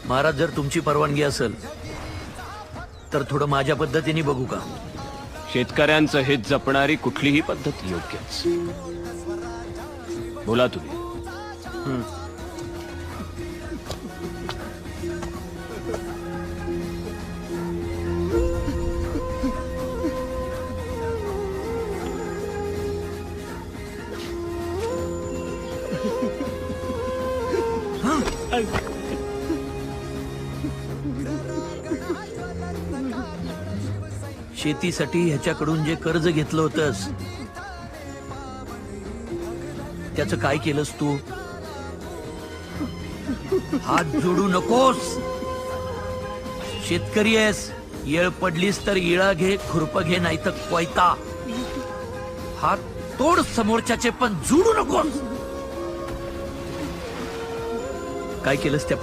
महाराज, जर तुमची परवानगी असेल तर थोडं माझ्या पद्धतीने बघू का? शेतकऱ्यांचं हित जपणारी कुठलीही पद्धत योग्यच. बोला तुम्ही. शेतीसाठी ह्याच्याकडून जे कर्ज घेतलं होतंस त्याचं काय केलंस तू? हात जोडू नकोस. शेतकरी आहेस, येळ पडलीस तर इळा घे, खुरप घे, नाही तर कोयता. हात तोड समोरच्याचे, पण जोडू नकोस. काय केलंस त्या